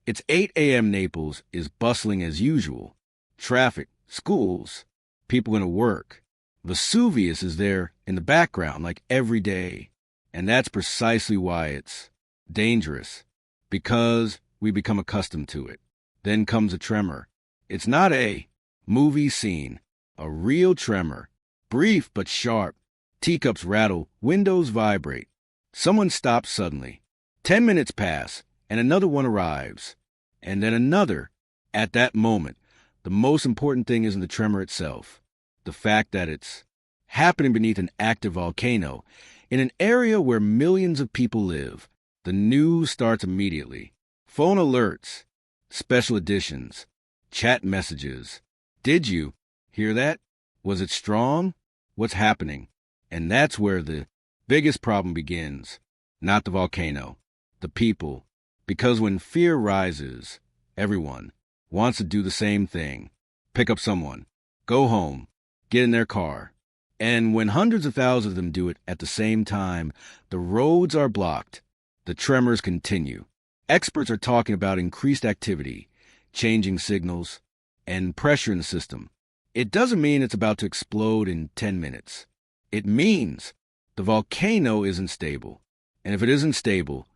It's 8 a.m. Naples is bustling as usual. Traffic, schools, people going to work. Vesuvius is there in the background like every day. And that's precisely why it's dangerous, because we become accustomed to it. Then comes a tremor. It's not a movie scene, a real tremor. Brief but sharp. Teacups rattle, windows vibrate. Someone stops suddenly. 10 minutes pass, and another one arrives. And then another. At that moment, the most important thing isn't the tremor itself. The fact that it's happening beneath an active volcano in an area where millions of people live. The news starts immediately. Phone alerts, special editions, chat messages. Did you hear that? Was it strong? What's happening? And that's where the biggest problem begins. Not the volcano, the people. Because when fear rises, everyone wants to do the same thing. Pick up someone, go home, get in their car. And when hundreds of thousands of them do it at the same time, the roads are blocked. The tremors continue. Experts are talking about increased activity, changing signals, and pressure in the system. It doesn't mean it's about to explode in 10 minutes. It means the volcano isn't stable. And if it isn't stable,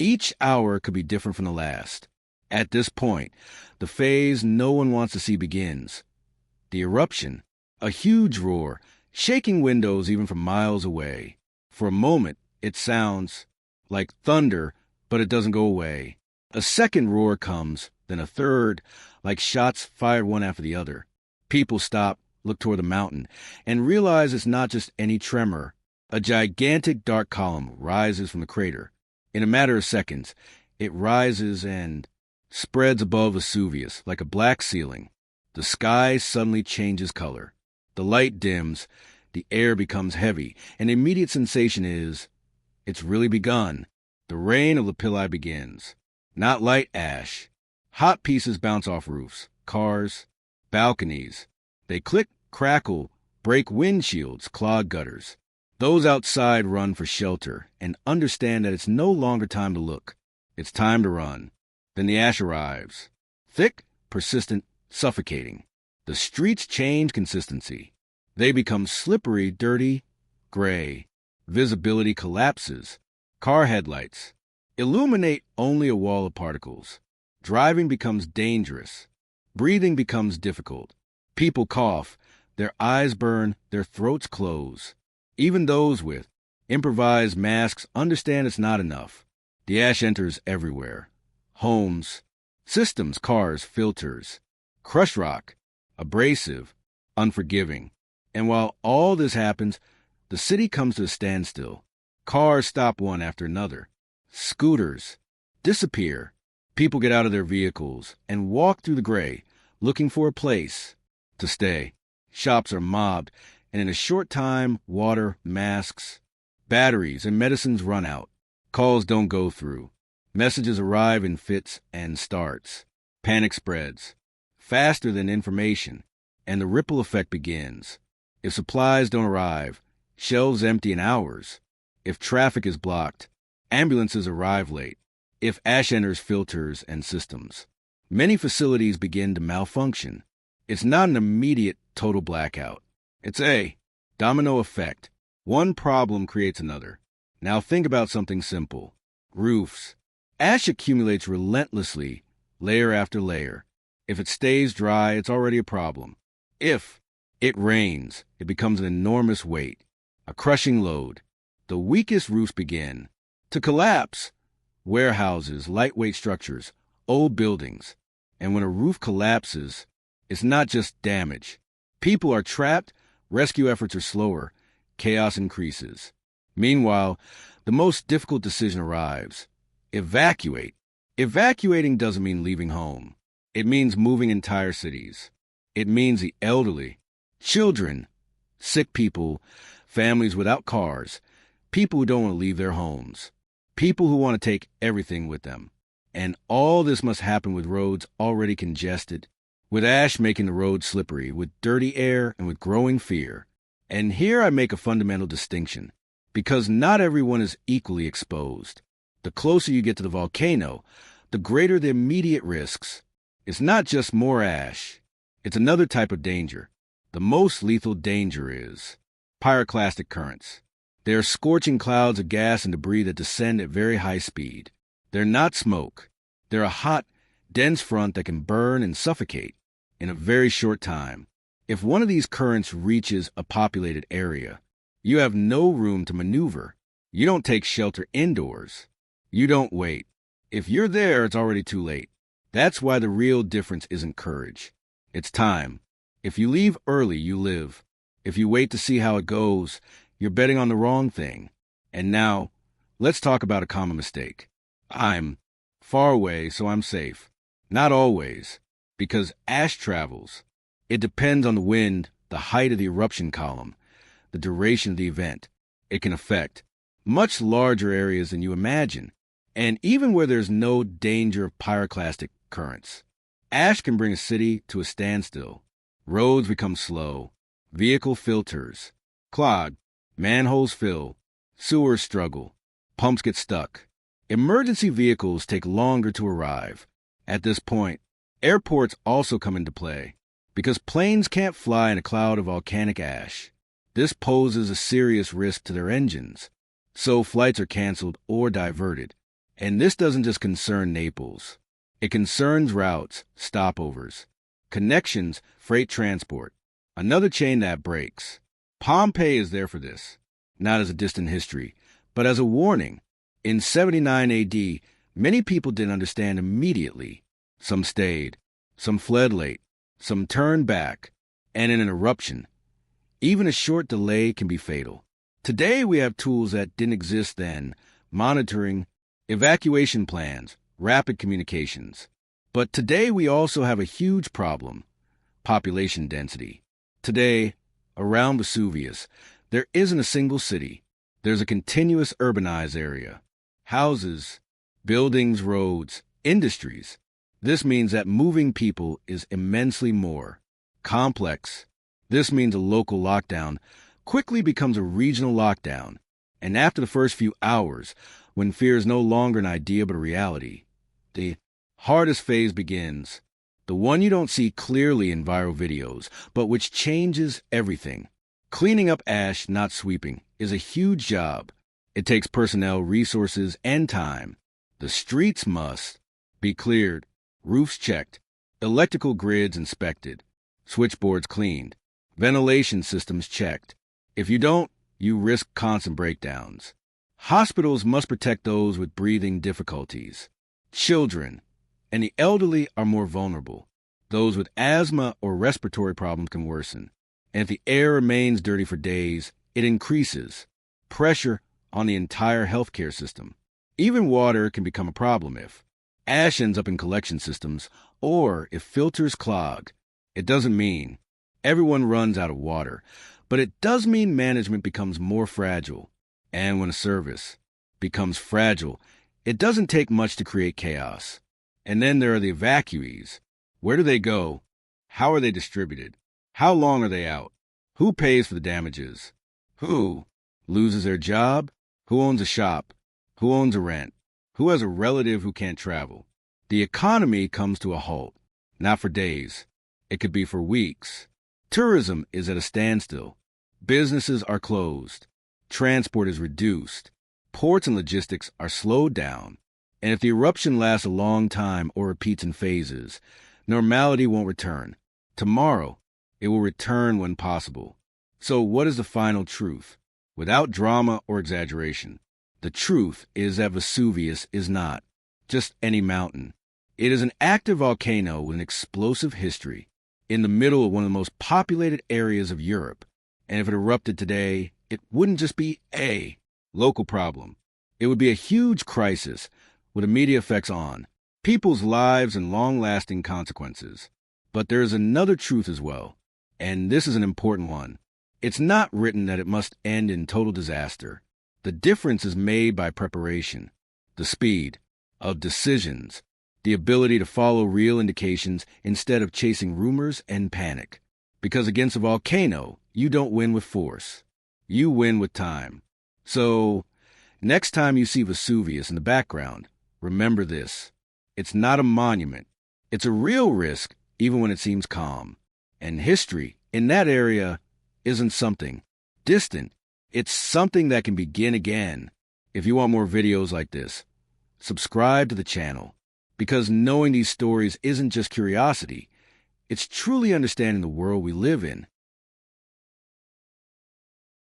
each hour could be different from the last. At this point, the phase no one wants to see begins. The eruption, a huge roar, shaking windows even from miles away. For a moment, it sounds like thunder, but it doesn't go away. A second roar comes, then a third, like shots fired one after the other. People stop, look toward the mountain, and realize it's not just any tremor. A gigantic dark column rises from the crater. In a matter of seconds, it rises and spreads above Vesuvius like a black ceiling. The sky suddenly changes color. The light dims, the air becomes heavy, and the immediate sensation is, it's really begun. The rain of lapilli begins. Not light ash. Hot pieces bounce off roofs, cars, balconies. They click, crackle, break windshields, clog gutters. Those outside run for shelter and understand that it's no longer time to look. It's time to run. Then the ash arrives. Thick, persistent, suffocating. The streets change consistency. They become slippery, dirty, gray. Visibility collapses. Car headlights illuminate only a wall of particles. Driving becomes dangerous. Breathing becomes difficult. People cough. Their eyes burn. Their throats close. Even those with improvised masks understand it's not enough. The ash enters everywhere. Homes, systems, cars, filters. Crush rock, abrasive, unforgiving. And while all this happens, the city comes to a standstill. Cars stop one after another. Scooters disappear. People get out of their vehicles and walk through the gray, looking for a place to stay. Shops are mobbed, and in a short time, water, masks, batteries, and medicines run out. Calls don't go through. Messages arrive in fits and starts. Panic spreads faster than information, and the ripple effect begins. If supplies don't arrive, shelves empty in hours. If traffic is blocked, ambulances arrive late. If ash enters filters and systems, many facilities begin to malfunction. It's not an immediate total blackout. It's a domino effect. One problem creates another. Now think about something simple. Roofs. Ash accumulates relentlessly, layer after layer. If it stays dry, it's already a problem. If it rains, it becomes an enormous weight, a crushing load. The weakest roofs begin to collapse. Warehouses, lightweight structures, old buildings. And when a roof collapses, it's not just damage. People are trapped, rescue efforts are slower, chaos increases. Meanwhile, the most difficult decision arrives. Evacuate. Evacuating doesn't mean leaving home. It means moving entire cities. It means the elderly, children, sick people, families without cars, people who don't want to leave their homes, people who want to take everything with them. And all this must happen with roads already congested, with ash making the roads slippery, with dirty air, and with growing fear. And here I make a fundamental distinction, because not everyone is equally exposed. The closer you get to the volcano, the greater the immediate risks. It's not just more ash. It's another type of danger. The most lethal danger is pyroclastic currents. They are scorching clouds of gas and debris that descend at very high speed. They're not smoke. They're a hot, dense front that can burn and suffocate in a very short time. If one of these currents reaches a populated area, you have no room to maneuver. You don't take shelter indoors. You don't wait. If you're there, it's already too late. That's why the real difference isn't courage. It's time. If you leave early, you live. If you wait to see how it goes, you're betting on the wrong thing. And now, let's talk about a common mistake. I'm far away, so I'm safe. Not always, because ash travels. It depends on the wind, the height of the eruption column, the duration of the event. It can affect much larger areas than you imagine, and even where there's no danger of pyroclastic currents. Ash can bring a city to a standstill. Roads become slow. Vehicle filters clog. Manholes fill. Sewers struggle. Pumps get stuck. Emergency vehicles take longer to arrive. At this point, airports also come into play, because planes can't fly in a cloud of volcanic ash. This poses a serious risk to their engines, so flights are canceled or diverted. And this doesn't just concern Naples. It concerns routes, stopovers, connections, freight transport. Another chain that breaks. Pompeii is there for this, not as a distant history, but as a warning. In 79 AD, many people didn't understand immediately. Some stayed, some fled late, some turned back, and in an eruption, even a short delay can be fatal. Today we have tools that didn't exist then: monitoring, evacuation plans, rapid communications. But today we also have a huge problem: population density. Today, around Vesuvius, there isn't a single city. There's a continuous urbanized area. Houses, buildings, roads, industries. This means that moving people is immensely more complex. This means a local lockdown quickly becomes a regional lockdown. And after the first few hours, when fear is no longer an idea but a reality, the hardest phase begins. The one you don't see clearly in viral videos, but which changes everything. Cleaning up ash, not sweeping, is a huge job. It takes personnel, resources, and time. The streets must be cleared, roofs checked, electrical grids inspected, switchboards cleaned, ventilation systems checked. If you don't, you risk constant breakdowns. Hospitals must protect those with breathing difficulties. Children and the elderly are more vulnerable. Those with asthma or respiratory problems can worsen. And if the air remains dirty for days, it increases pressure on the entire healthcare system. Even water can become a problem if ash ends up in collection systems or if filters clog. It doesn't mean everyone runs out of water, but it does mean management becomes more fragile. And when a service becomes fragile, it doesn't take much to create chaos. And then there are the evacuees. Where do they go? How are they distributed? How long are they out? Who pays for the damages? Who loses their job? Who owns a shop? Who owns a rent? Who has a relative who can't travel? The economy comes to a halt, not for days. It could be for weeks. Tourism is at a standstill. Businesses are closed. Transport is reduced. Ports and logistics are slowed down. And if the eruption lasts a long time or repeats in phases, normality won't return. Tomorrow, it will return when possible. So what is the final truth? Without drama or exaggeration, the truth is that Vesuvius is not just any mountain. It is an active volcano with an explosive history in the middle of one of the most populated areas of Europe. And if it erupted today, it wouldn't just be a local problem. It would be a huge crisis with immediate effects on people's lives and long-lasting consequences. But there is another truth as well, and this is an important one. It's not written that it must end in total disaster. The difference is made by preparation, the speed of decisions, the ability to follow real indications instead of chasing rumors and panic. Because against a volcano, you don't win with force. You win with time. So, next time you see Vesuvius in the background, remember this. It's not a monument. It's a real risk, even when it seems calm. And history, in that area, isn't something distant. It's something that can begin again. If you want more videos like this, subscribe to the channel. Because knowing these stories isn't just curiosity, it's truly understanding the world we live in